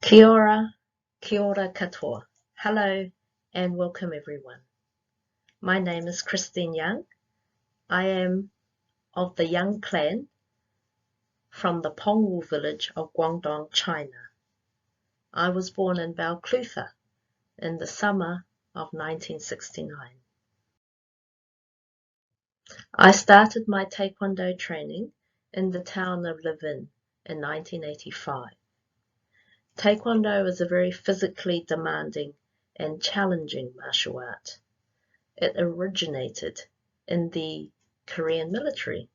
Kia ora katoa. Hello and welcome everyone. My name is Christine Young. I am of the Young clan from the Pongwu village of Guangdong, China. I was born in Vaucluse in the summer of 1969. I started my Taekwondo training in the town of Levin in 1985. Taekwondo is a very physically demanding and challenging martial art. It originated in the Korean military.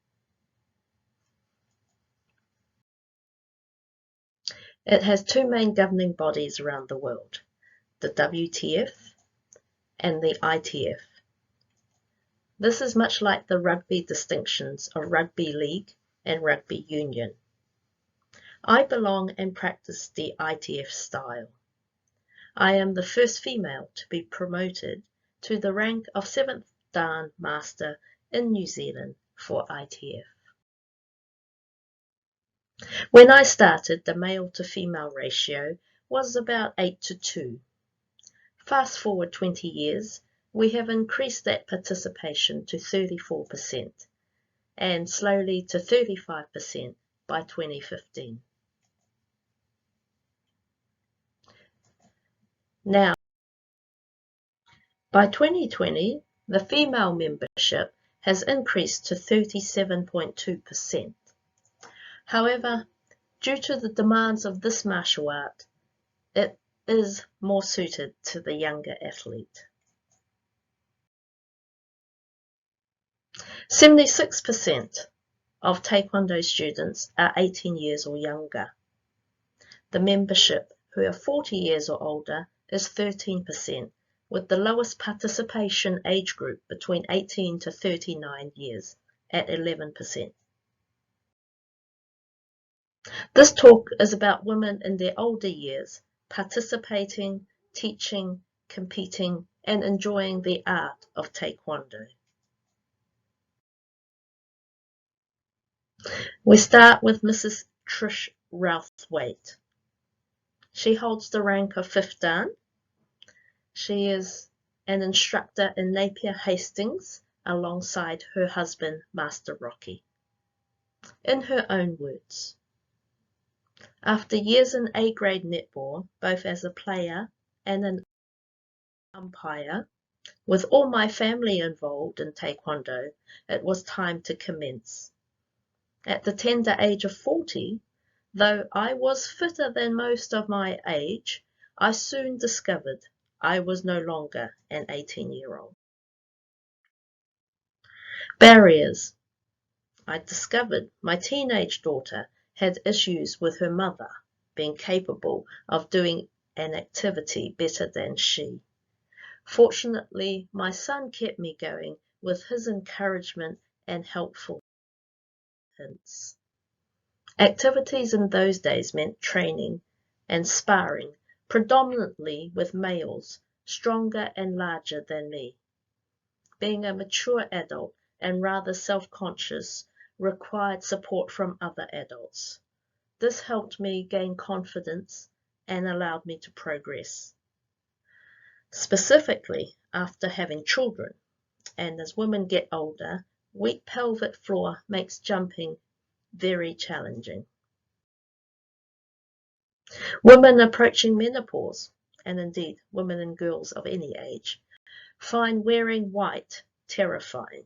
It has two main governing bodies around the world, the WTF and the ITF. This is much like the rugby distinctions of rugby league and rugby union. I belong and practice the ITF style. I am the first female to be promoted to the rank of 7th Dan Master in New Zealand for ITF. When I started, the male to female ratio was about 8:2. Fast forward 20 years, we have increased that participation to 34% and slowly to 35% by 2015. Now, by 2020, the female membership has increased to 37.2%. However, due to the demands of this martial art, it is more suited to the younger athlete. 76% of Taekwondo students are 18 years or younger. The membership who are 40 years or older is 13%, with the lowest participation age group between 18 to 39 years at 11%. This talk is about women in their older years participating, teaching, competing, and enjoying the art of Taekwondo. We start with Mrs. Trish Routhwaite. She holds the rank of 5th Dan. She is an instructor in Napier Hastings alongside her husband, Master Rocky. In her own words, after years in A-grade netball, both as a player and an umpire, with all my family involved in Taekwondo, it was time to commence. At the tender age of 40, though I was fitter than most of my age, I soon discovered I was no longer an 18-year-old. Barriers. I discovered my teenage daughter had issues with her mother being capable of doing an activity better than she. Fortunately, my son kept me going with his encouragement and helpful hints. Activities in those days meant training and sparring, predominantly with males, stronger and larger than me. Being a mature adult and rather self-conscious required support from other adults. This helped me gain confidence and allowed me to progress. Specifically, after having children, and as women get older, weak pelvic floor makes jumping very challenging. Women approaching menopause, and indeed women and girls of any age, find wearing white terrifying.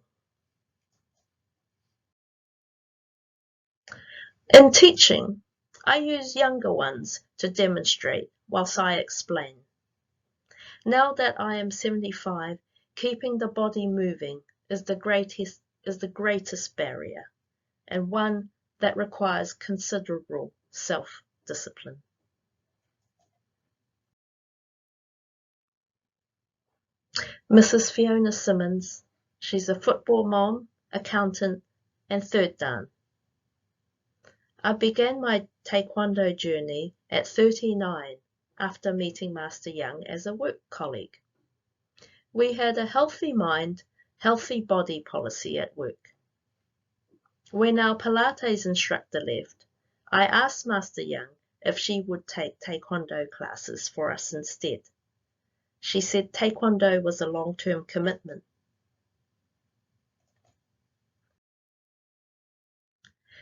In teaching, I use younger ones to demonstrate whilst I explain. Now that I am 75, keeping the body moving is the greatest barrier, and one that requires considerable self-discipline. Mrs. Fiona Simmons, she's a football mom, accountant, and 3rd Dan. I began my Taekwondo journey at 39 after meeting Master Young as a work colleague. We had a healthy mind, healthy body policy at work. When our Pilates instructor left, I asked Master Young if she would take Taekwondo classes for us instead. She said Taekwondo was a long-term commitment.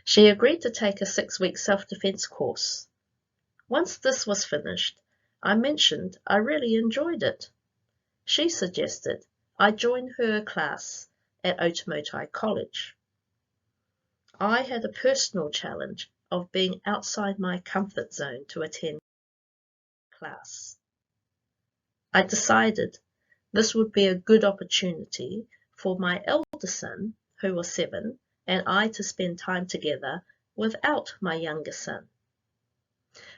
She agreed to take a 6-week self-defense course. Once this was finished, I mentioned I really enjoyed it. She suggested I join her class at Otamotai College. I had a personal challenge of being outside my comfort zone to attend class. I decided this would be a good opportunity for my elder son, who was 7, and I to spend time together without my younger son.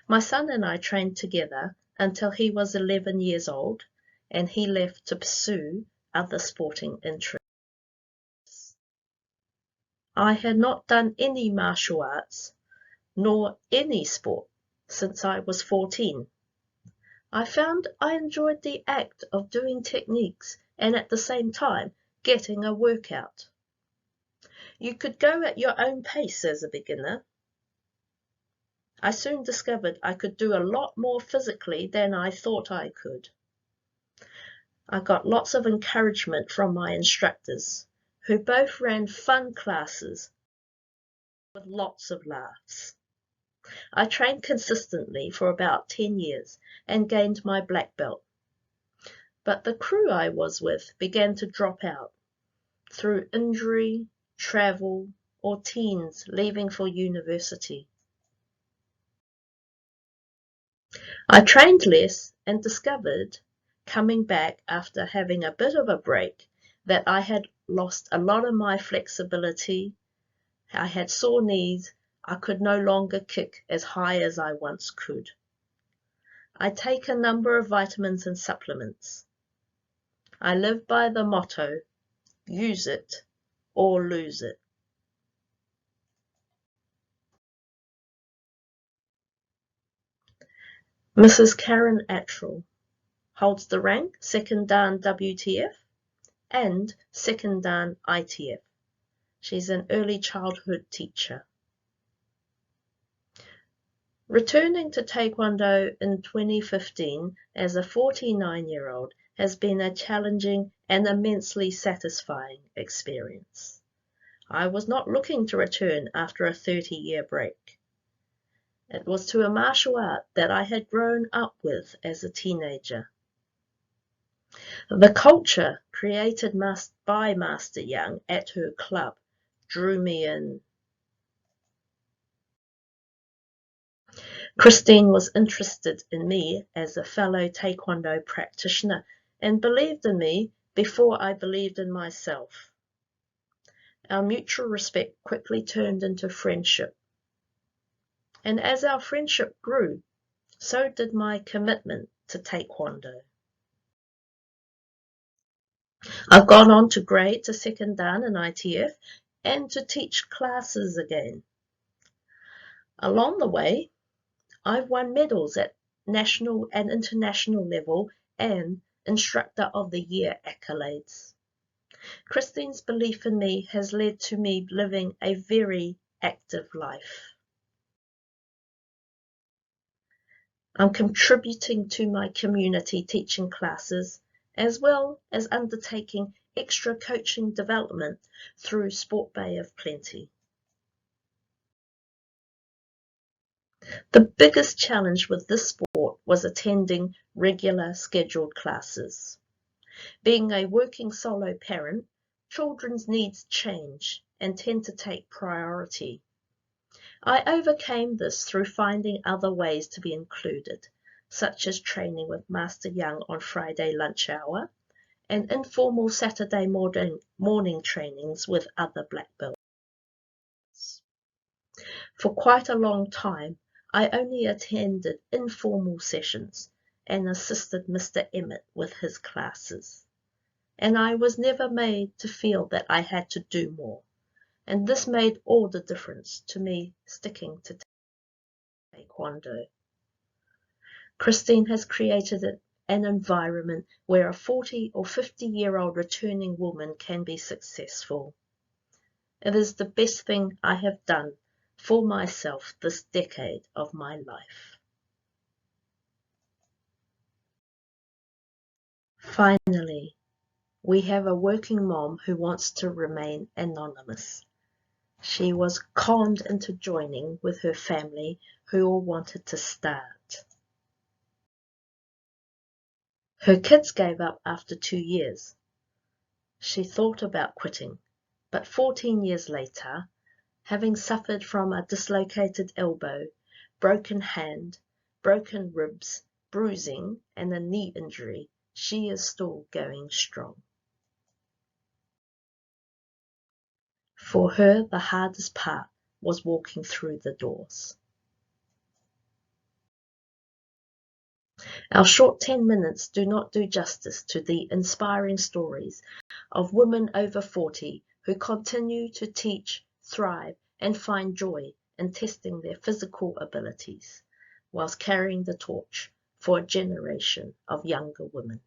My son and I trained together until he was 11 years old, and he left to pursue other sporting interests. I had not done any martial arts, nor any sport, since I was 14. I found I enjoyed the act of doing techniques and at the same time getting a workout. You could go at your own pace as a beginner. I soon discovered I could do a lot more physically than I thought I could. I got lots of encouragement from my instructors, who both ran fun classes with lots of laughs. I trained consistently for about 10 years and gained my black belt. But the crew I was with began to drop out through injury, travel, or teens leaving for university. I trained less and discovered, coming back after having a bit of a break, that I had lost a lot of my flexibility. I had sore knees. I could no longer kick as high as I once could. I take a number of vitamins and supplements. I live by the motto, use it or lose it. Mrs. Karen Attrell holds the rank 2nd Dan WTF and 2nd Dan ITF. She's an early childhood teacher. Returning to Taekwondo in 2015 as a 49-year-old has been a challenging and immensely satisfying experience. I was not looking to return after a 30-year break. It was to a martial art that I had grown up with as a teenager. The culture created by Master Young at her club drew me in. Christine was interested in me as a fellow Taekwondo practitioner and believed in me before I believed in myself. Our mutual respect quickly turned into friendship. And as our friendship grew, so did my commitment to Taekwondo. I've gone on to grade to 2nd Dan and ITF and to teach classes again. Along the way, I've won medals at national and international level and Instructor of the Year accolades. Christine's belief in me has led to me living a very active life. I'm contributing to my community teaching classes as well as undertaking extra coaching development through Sport Bay of Plenty. The biggest challenge with this sport was attending regular scheduled classes. Being a working solo parent, children's needs change and tend to take priority. I overcame this through finding other ways to be included, such as training with Master Young on Friday lunch hour and informal Saturday morning trainings with other black belts. For quite a long time, I only attended informal sessions and assisted Mr. Emmett with his classes. And I was never made to feel that I had to do more. And this made all the difference to me sticking to Taekwondo. Christine has created an environment where a 40 or 50-year-old returning woman can be successful. It is the best thing I have done for myself this decade of my life. Finally, we have a working mom who wants to remain anonymous. She was conned into joining with her family who all wanted to start. Her kids gave up after 2 years. She thought about quitting, but 14 years later, having suffered from a dislocated elbow, broken hand, broken ribs, bruising, and a knee injury, she is still going strong. For her, the hardest part was walking through the doors. Our short 10 minutes do not do justice to the inspiring stories of women over 40 who continue to teach, thrive, and find joy in testing their physical abilities, whilst carrying the torch for a generation of younger women.